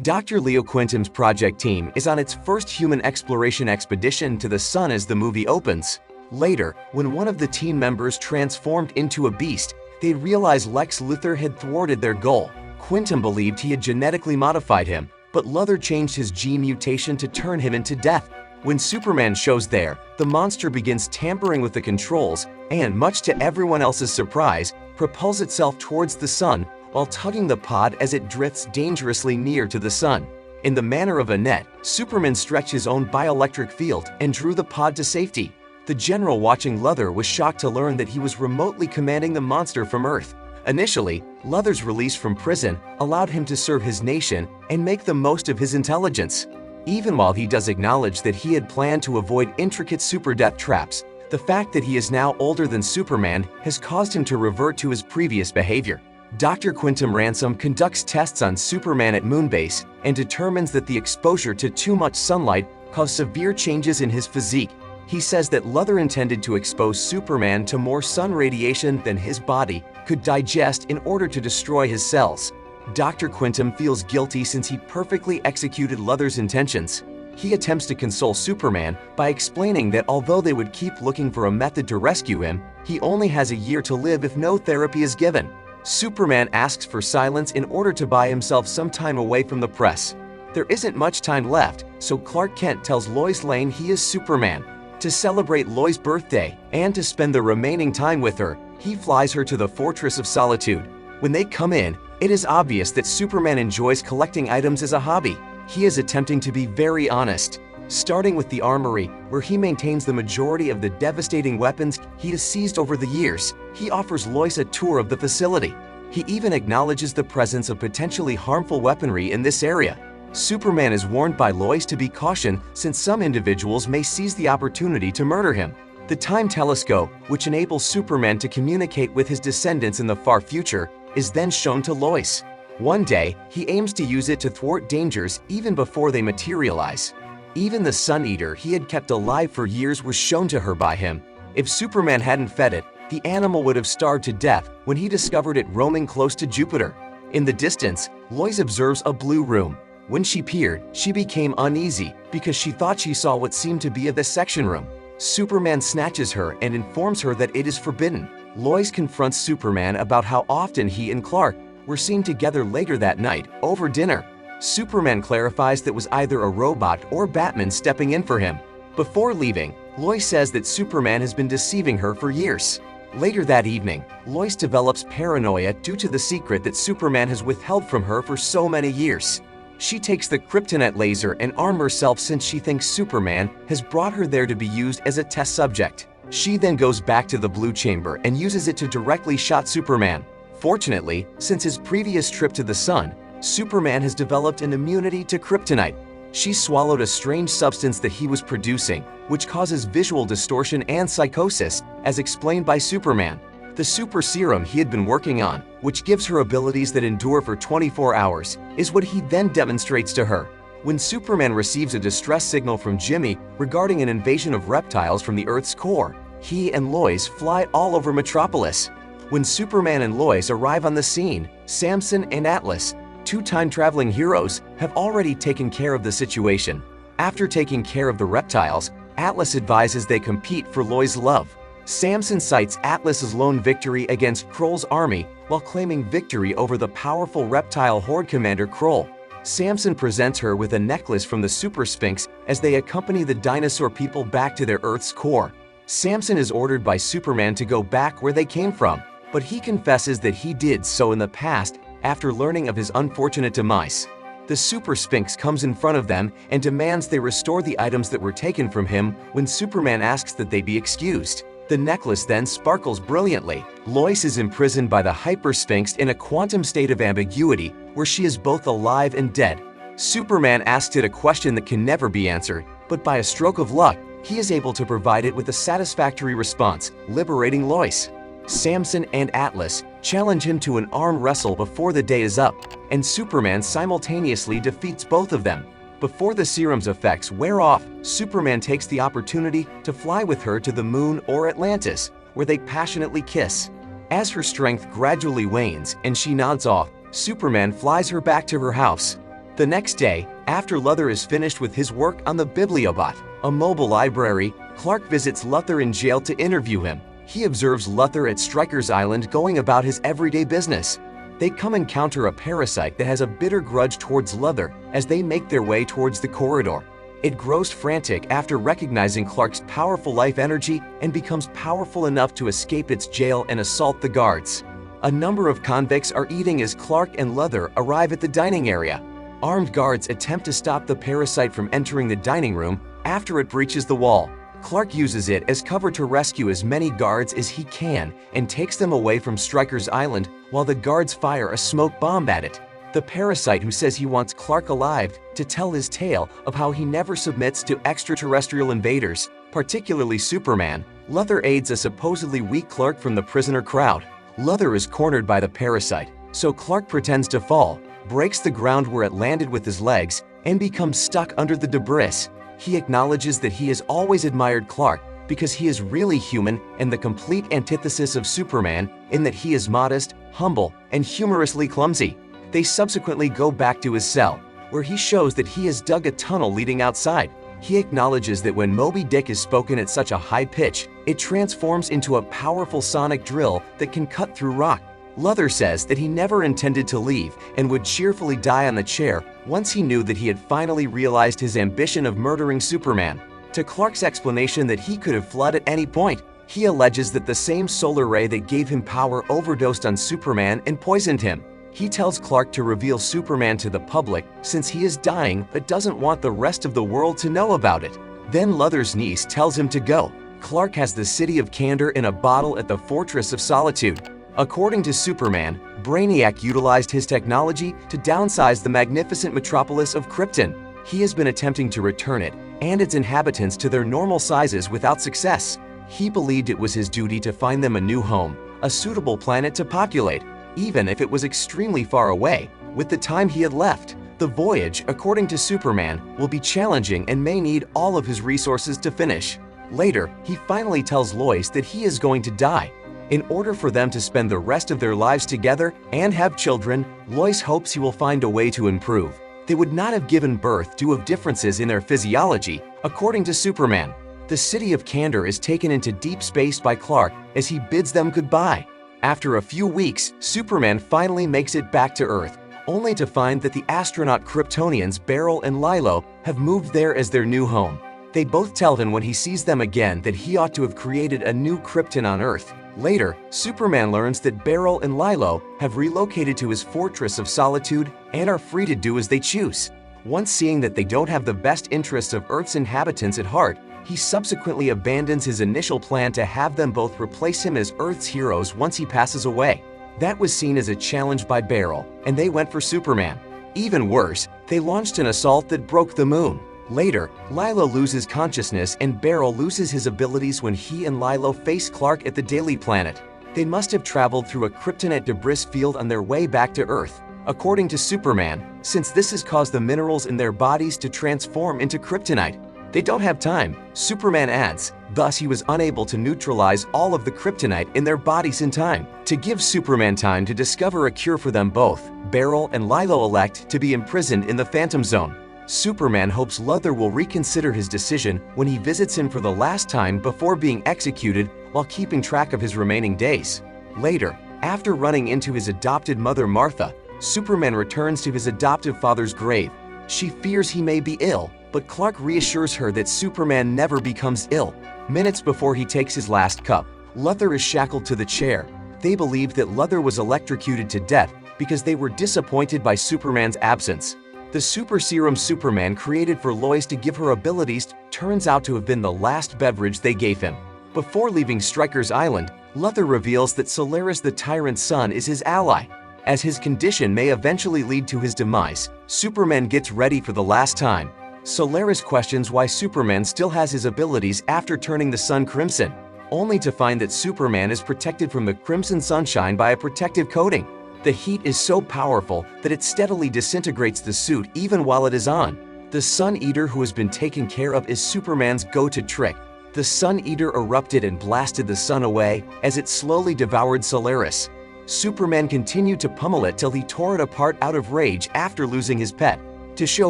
Dr. Leo Quintum's project team is on its first human exploration expedition to the sun as the movie opens. Later, when one of the team members transformed into a beast, they realized Lex Luthor had thwarted their goal. Quintum believed he had genetically modified him, but Luthor changed his gene mutation to turn him into death. When Superman shows there, the monster begins tampering with the controls and, much to everyone else's surprise, propels itself towards the sun while tugging the pod as it drifts dangerously near to the sun. In the manner of a net, Superman stretched his own bioelectric field and drew the pod to safety. The general watching Luthor was shocked to learn that he was remotely commanding the monster from Earth. Initially, Luthor's release from prison allowed him to serve his nation and make the most of his intelligence. Even while he does acknowledge that he had planned to avoid intricate super-death traps, the fact that he is now older than Superman has caused him to revert to his previous behavior. Dr. Quintum Ransom conducts tests on Superman at Moonbase and determines that the exposure to too much sunlight caused severe changes in his physique. He says that Luthor intended to expose Superman to more sun radiation than his body could digest in order to destroy his cells. Dr. Quintum feels guilty since he perfectly executed Luthor's intentions. He attempts to console Superman by explaining that although they would keep looking for a method to rescue him, he only has a year to live if no therapy is given. Superman asks for silence in order to buy himself some time away from the press. There isn't much time left, so Clark Kent tells Lois Lane he is Superman. To celebrate Lois' birthday and to spend the remaining time with her, he flies her to the Fortress of Solitude. When they come in, it is obvious that Superman enjoys collecting items as a hobby. He is attempting to be very honest, starting with the armory, where he maintains the majority of the devastating weapons he has seized over the years. He offers Lois a tour of the facility. He even acknowledges the presence of potentially harmful weaponry in this area. Superman is warned by Lois to be cautious since some individuals may seize the opportunity to murder him. The time telescope, which enables Superman to communicate with his descendants in the far future, is then shown to Lois. One day, he aims to use it to thwart dangers even before they materialize. Even the Sun Eater he had kept alive for years was shown to her by him. If Superman hadn't fed it, the animal would have starved to death when he discovered it roaming close to Jupiter. In the distance, Lois observes a blue room. When she peered, she became uneasy because she thought she saw what seemed to be a dissection room. Superman snatches her and informs her that it is forbidden. Lois confronts Superman about how often he and Clark were seen together later that night, over dinner. Superman clarifies that was either a robot or Batman stepping in for him. Before leaving, Lois says that Superman has been deceiving her for years. Later that evening, Lois develops paranoia due to the secret that Superman has withheld from her for so many years. She takes the kryptonite laser and arms herself since she thinks Superman has brought her there to be used as a test subject. She then goes back to the Blue Chamber and uses it to directly shot Superman. Fortunately, since his previous trip to the sun, Superman has developed an immunity to kryptonite. She swallowed a strange substance that he was producing, which causes visual distortion and psychosis, as explained by Superman. The super serum he had been working on, which gives her abilities that endure for 24 hours, is what he then demonstrates to her. When Superman receives a distress signal from Jimmy regarding an invasion of reptiles from the Earth's core, he and Lois fly all over Metropolis. When Superman and Lois arrive on the scene, Samson and Atlas, two time-traveling heroes, have already taken care of the situation. After taking care of the reptiles, Atlas advises they compete for Lois' love. Samson cites Atlas's lone victory against Kroll's army while claiming victory over the powerful reptile horde commander Kroll. Samson presents her with a necklace from the Super Sphinx as they accompany the dinosaur people back to their Earth's core. Samson is ordered by Superman to go back where they came from, but he confesses that he did so in the past after learning of his unfortunate demise. The Super Sphinx comes in front of them and demands they restore the items that were taken from him when Superman asks that they be excused. The necklace then sparkles brilliantly. Lois is imprisoned by the Hyper Sphinx in a quantum state of ambiguity where she is both alive and dead. Superman asks it a question that can never be answered, but by a stroke of luck, he is able to provide it with a satisfactory response, liberating Lois. Samson and Atlas challenge him to an arm wrestle before the day is up, and Superman simultaneously defeats both of them. Before the serum's effects wear off, Superman takes the opportunity to fly with her to the moon or Atlantis, where they passionately kiss. As her strength gradually wanes and she nods off, Superman flies her back to her house. The next day, after Luthor is finished with his work on the Bibliobot, a mobile library, Clark visits Luthor in jail to interview him. He observes Luthor at Stryker's Island going about his everyday business. They come encounter a parasite that has a bitter grudge towards Luthor as they make their way towards the corridor. It grows frantic after recognizing Clark's powerful life energy and becomes powerful enough to escape its jail and assault the guards. A number of convicts are eating as Clark and Luthor arrive at the dining area. Armed guards attempt to stop the parasite from entering the dining room after it breaches the wall. Clark uses it as cover to rescue as many guards as he can and takes them away from Stryker's Island while the guards fire a smoke bomb at it. The parasite, who says he wants Clark alive to tell his tale of how he never submits to extraterrestrial invaders, particularly Superman. Luthor aids a supposedly weak Clark from the prisoner crowd. Luthor is cornered by the parasite, so Clark pretends to fall, breaks the ground where it landed with his legs, and becomes stuck under the debris. He acknowledges that he has always admired Clark because he is really human and the complete antithesis of Superman in that he is modest, humble, and humorously clumsy. They subsequently go back to his cell, where he shows that he has dug a tunnel leading outside. He acknowledges that when Moby Dick is spoken at such a high pitch, it transforms into a powerful sonic drill that can cut through rock. Luthor says that he never intended to leave and would cheerfully die on the chair once he knew that he had finally realized his ambition of murdering Superman. To Clark's explanation that he could have fled at any point, he alleges that the same solar ray that gave him power overdosed on Superman and poisoned him. He tells Clark to reveal Superman to the public since he is dying but doesn't want the rest of the world to know about it. Then Luthor's niece tells him to go. Clark has the city of Kandor in a bottle at the Fortress of Solitude. According to Superman, Brainiac utilized his technology to downsize the magnificent metropolis of Krypton. He has been attempting to return it and its inhabitants to their normal sizes without success. He believed it was his duty to find them a new home, a suitable planet to populate, even if it was extremely far away. With the time he had left, the voyage, according to Superman, will be challenging and may need all of his resources to finish. Later, he finally tells Lois that he is going to die. In order for them to spend the rest of their lives together and have children, Lois hopes he will find a way to improve. They would not have given birth due to differences in their physiology, according to Superman. The city of Kandor is taken into deep space by Clark as he bids them goodbye. After a few weeks, Superman finally makes it back to Earth, only to find that the astronaut Kryptonians Beryl and Lilo have moved there as their new home. They both tell him when he sees them again that he ought to have created a new Krypton on Earth. Later, Superman learns that Beryl and Lilo have relocated to his Fortress of Solitude and are free to do as they choose. Once seeing that they don't have the best interests of Earth's inhabitants at heart, he subsequently abandons his initial plan to have them both replace him as Earth's heroes once he passes away. That was seen as a challenge by Beryl, and they went for Superman. Even worse, they launched an assault that broke the moon. Later, Lilo loses consciousness and Beryl loses his abilities when he and Lilo face Clark at the Daily Planet. They must have traveled through a kryptonite debris field on their way back to Earth. According to Superman, since this has caused the minerals in their bodies to transform into kryptonite. They don't have time, Superman adds, thus he was unable to neutralize all of the kryptonite in their bodies in time. To give Superman time to discover a cure for them both, Beryl and Lilo elect to be imprisoned in the Phantom Zone. Superman hopes Luthor will reconsider his decision when he visits him for the last time before being executed while keeping track of his remaining days. Later, after running into his adopted mother Martha, Superman returns to his adoptive father's grave. She fears he may be ill, but Clark reassures her that Superman never becomes ill. Minutes before he takes his last cup, Luthor is shackled to the chair. They believe that Luthor was electrocuted to death because they were disappointed by Superman's absence. The super serum Superman created for Lois to give her abilities turns out to have been the last beverage they gave him. Before leaving Stryker's Island, Luthor reveals that Solaris the Tyrant's son is his ally. As his condition may eventually lead to his demise, Superman gets ready for the last time. Solaris questions why Superman still has his abilities after turning the sun crimson, only to find that Superman is protected from the crimson sunshine by a protective coating. The heat is so powerful that it steadily disintegrates the suit even while it is on. The Sun Eater who has been taken care of is Superman's go-to trick. The Sun Eater erupted and blasted the sun away as it slowly devoured Solaris. Superman continued to pummel it till he tore it apart out of rage after losing his pet. To show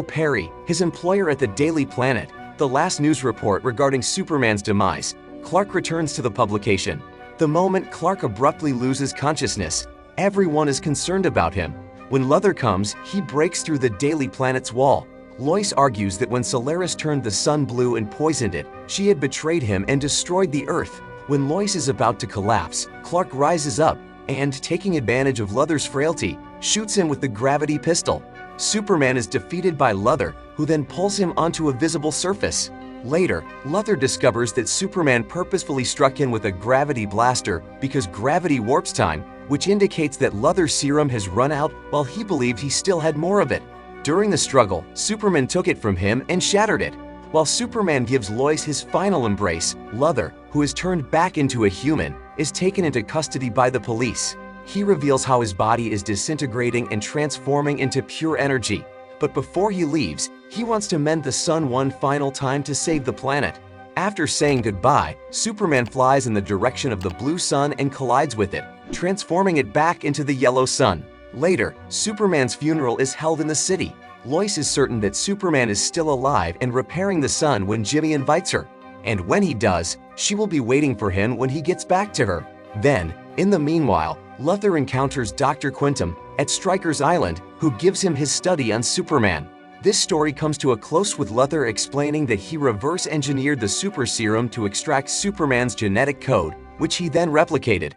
Perry, his employer at the Daily Planet, the last news report regarding Superman's demise, Clark returns to the publication. The moment Clark abruptly loses consciousness, everyone is concerned about him. When Luthor comes, he breaks through the Daily Planet's wall. Lois argues that when Solaris turned the sun blue and poisoned it, she had betrayed him and destroyed the Earth. When Lois is about to collapse, Clark rises up and, taking advantage of Luthor's frailty, shoots him with the gravity pistol. Superman is defeated by Luthor, who then pulls him onto a visible surface. Later, Luthor discovers that Superman purposefully struck him with a gravity blaster because gravity warps time, which indicates that Luthor's serum has run out while he believed he still had more of it. During the struggle, Superman took it from him and shattered it. While Superman gives Lois his final embrace, Luthor, who is turned back into a human, is taken into custody by the police. He reveals how his body is disintegrating and transforming into pure energy. But before he leaves, he wants to mend the sun one final time to save the planet. After saying goodbye, Superman flies in the direction of the blue sun and collides with it, transforming it back into the yellow sun. Later, Superman's funeral is held in the city. Lois is certain that Superman is still alive and repairing the sun when Jimmy invites her. And when he does, she will be waiting for him when he gets back to her. Then, in the meanwhile, Luthor encounters Dr. Quintum at Stryker's Island, who gives him his study on Superman. This story comes to a close with Luthor explaining that he reverse-engineered the super serum to extract Superman's genetic code, which he then replicated.